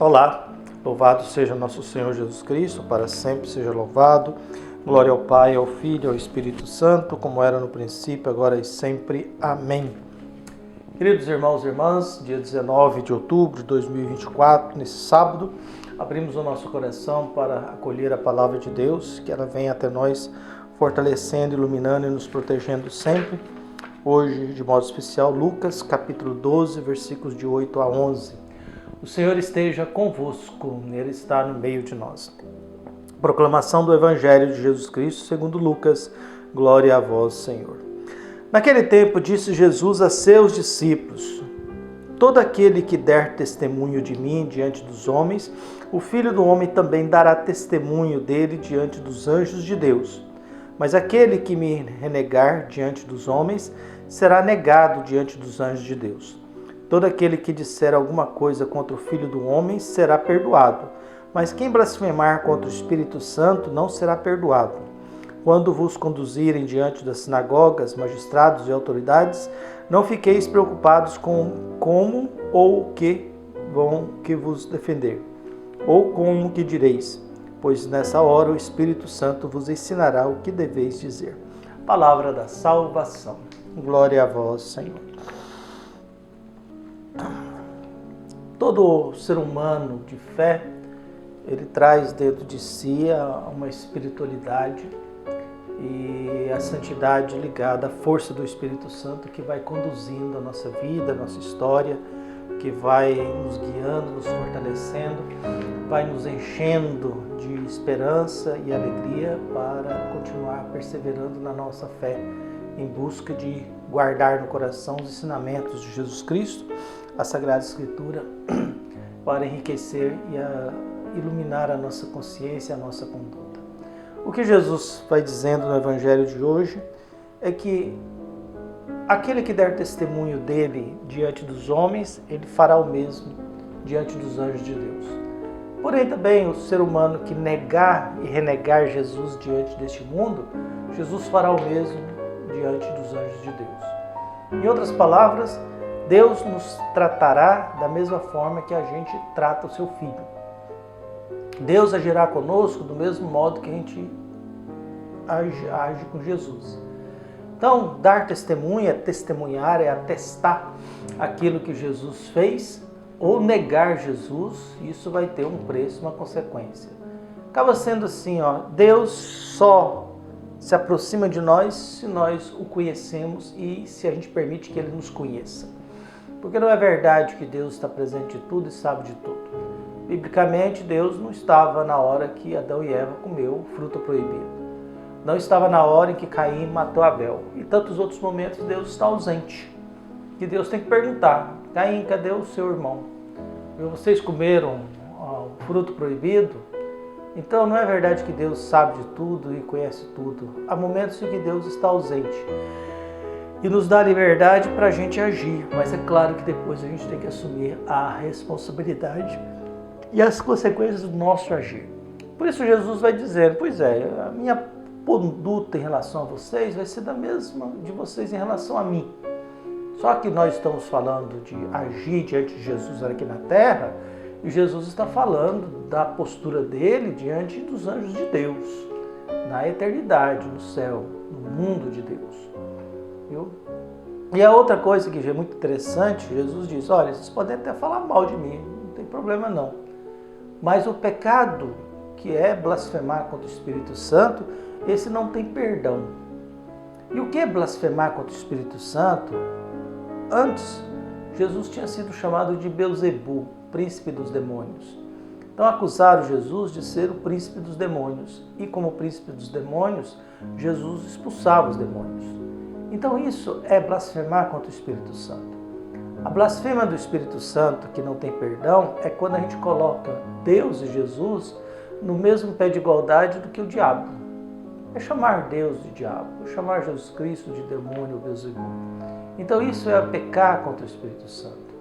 Olá, louvado seja nosso Senhor Jesus Cristo, para sempre seja louvado. Glória ao Pai, ao Filho e ao Espírito Santo, como era no princípio, agora e sempre. Amém. Queridos irmãos e irmãs, dia 19 de outubro de 2024, nesse sábado, abrimos o nosso coração para acolher a palavra de Deus, que ela venha até nós fortalecendo, iluminando e nos protegendo sempre. Hoje, de modo especial, Lucas, capítulo 12, versículos de 8 a 11. O Senhor esteja convosco, Ele está no meio de nós. Proclamação do Evangelho de Jesus Cristo segundo Lucas. Glória a vós, Senhor. Naquele tempo disse Jesus a seus discípulos: todo aquele que der testemunho de mim diante dos homens, o Filho do Homem também dará testemunho dele diante dos anjos de Deus. Mas aquele que me renegar diante dos homens, será negado diante dos anjos de Deus. Todo aquele que disser alguma coisa contra o Filho do Homem será perdoado, mas quem blasfemar contra o Espírito Santo não será perdoado. Quando vos conduzirem diante das sinagogas, magistrados e autoridades, não fiqueis preocupados com como ou o que vão que vos defender, ou como que direis, pois nessa hora o Espírito Santo vos ensinará o que deveis dizer. Palavra da salvação. Glória a vós, Senhor. Todo ser humano de fé, ele traz dentro de si uma espiritualidade e a santidade ligada à força do Espírito Santo que vai conduzindo a nossa vida, a nossa história, que vai nos guiando, nos fortalecendo, vai nos enchendo de esperança e alegria para continuar perseverando na nossa fé, em busca de guardar no coração os ensinamentos de Jesus Cristo, a Sagrada Escritura, para enriquecer e iluminar a nossa consciência, a nossa conduta. O que Jesus vai dizendo no Evangelho de hoje é que aquele que der testemunho dele diante dos homens, ele fará o mesmo diante dos anjos de Deus. Porém, também o ser humano que negar e renegar Jesus diante deste mundo, Jesus fará o mesmo diante dos anjos de Deus. Em outras palavras, Deus nos tratará da mesma forma que a gente trata o seu filho. Deus agirá conosco do mesmo modo que a gente age com Jesus. Então, dar testemunho é testemunhar, é atestar aquilo que Jesus fez, ou negar Jesus, isso vai ter um preço, uma consequência. Acaba sendo assim, Deus só se aproxima de nós se nós o conhecemos e se a gente permite que Ele nos conheça. Porque não é verdade que Deus está presente de tudo e sabe de tudo. Biblicamente, Deus não estava na hora que Adão e Eva comeu o fruto proibido. Não estava na hora em que Caim matou Abel. E tantos outros momentos Deus está ausente. E Deus tem que perguntar: Caim, cadê o seu irmão? Vocês comeram o fruto proibido? Então não é verdade que Deus sabe de tudo e conhece tudo. Há momentos em que Deus está ausente. E nos dá liberdade para a gente agir. Mas é claro que depois a gente tem que assumir a responsabilidade e as consequências do nosso agir. Por isso Jesus vai dizer: pois é, a minha conduta em relação a vocês vai ser da mesma de vocês em relação a mim. Só que nós estamos falando de agir diante de Jesus aqui na terra, e Jesus está falando da postura dele diante dos anjos de Deus, na eternidade, no céu, no mundo de Deus. Viu? E a outra coisa que é muito interessante, Jesus diz: olha, vocês podem até falar mal de mim, não tem problema não. Mas o pecado, que é blasfemar contra o Espírito Santo, esse não tem perdão. E o que é blasfemar contra o Espírito Santo? Antes, Jesus tinha sido chamado de Belzebu, príncipe dos demônios. Então acusaram Jesus de ser o príncipe dos demônios. E como príncipe dos demônios, Jesus expulsava os demônios. Então isso é blasfemar contra o Espírito Santo. A blasfêmia do Espírito Santo, que não tem perdão, é quando a gente coloca Deus e Jesus no mesmo pé de igualdade do que o diabo. É chamar Deus de diabo, é chamar Jesus Cristo de demônio ou Belzebu. Então isso é pecar contra o Espírito Santo.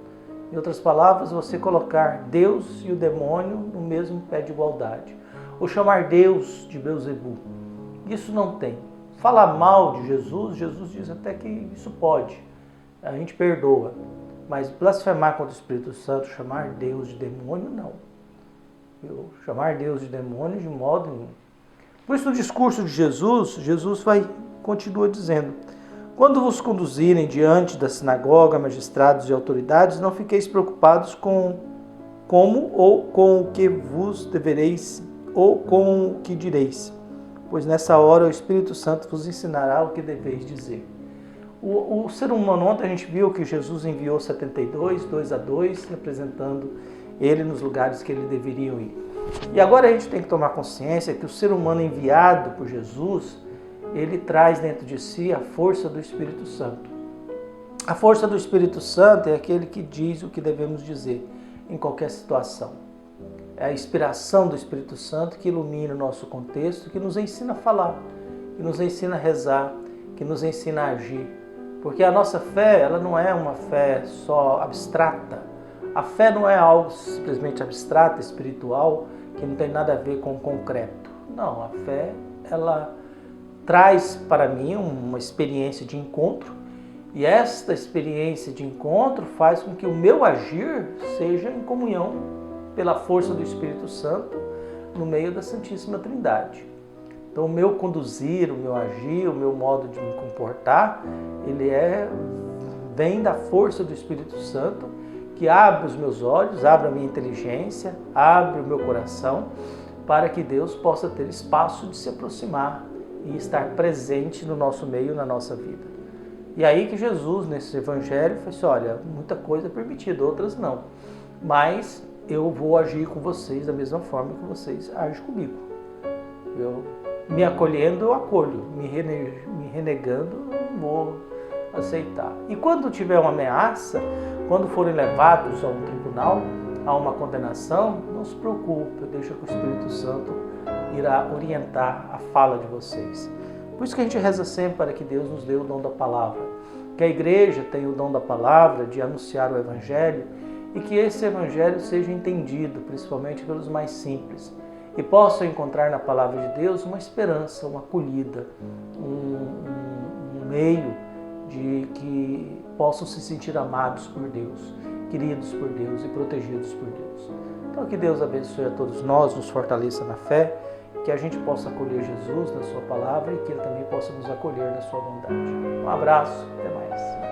Em outras palavras, você colocar Deus e o demônio no mesmo pé de igualdade. Ou chamar Deus de Belzebu. Isso não tem. Falar mal de Jesus, Jesus diz até que isso pode. A gente perdoa. Mas blasfemar contra o Espírito Santo, chamar Deus de demônio, não. chamar Deus de demônio de modo nenhum. Por isso, no discurso de Jesus, continua dizendo: quando vos conduzirem diante da sinagoga, magistrados e autoridades, não fiqueis preocupados com como ou com o que vos devereis ou com o que direis, pois nessa hora o Espírito Santo vos ensinará o que deveis dizer. O ser humano, ontem a gente viu que Jesus enviou 72, 2 a 2, representando ele nos lugares que ele deveriam ir. E agora a gente tem que tomar consciência que o ser humano enviado por Jesus, ele traz dentro de si a força do Espírito Santo. A força do Espírito Santo é aquele que diz o que devemos dizer em qualquer situação. É a inspiração do Espírito Santo que ilumina o nosso contexto, que nos ensina a falar, que nos ensina a rezar, que nos ensina a agir. Porque a nossa fé, ela não é uma fé só abstrata. A fé não é algo simplesmente abstrato, espiritual, que não tem nada a ver com o concreto. Não, a fé, ela traz para mim uma experiência de encontro, e esta experiência de encontro faz com que o meu agir seja em comunhão pela força do Espírito Santo no meio da Santíssima Trindade. Então o meu conduzir, o meu agir, o meu modo de me comportar, vem da força do Espírito Santo, que abre os meus olhos, abre a minha inteligência, abre o meu coração, para que Deus possa ter espaço de se aproximar e estar presente no nosso meio, na nossa vida. E aí que Jesus, nesse evangelho, falou assim: olha, muita coisa é permitida, outras não, mas eu vou agir com vocês da mesma forma que vocês agem comigo. Eu me acolhendo, eu acolho, me renegando, eu não vou aceitar. E quando tiver uma ameaça, quando forem levados a um tribunal, a uma condenação, não se preocupe, deixa que o Espírito Santo irá orientar a fala de vocês. Por isso que a gente reza sempre para que Deus nos dê o dom da palavra, que a igreja tenha o dom da palavra, de anunciar o evangelho, e que esse evangelho seja entendido, principalmente pelos mais simples, e possam encontrar na palavra de Deus uma esperança, uma acolhida, um meio de que possam se sentir amados por Deus, queridos por Deus e protegidos por Deus. Então que Deus abençoe a todos nós, nos fortaleça na fé, que a gente possa acolher Jesus na sua palavra e que Ele também possa nos acolher na sua bondade. Um abraço, até mais.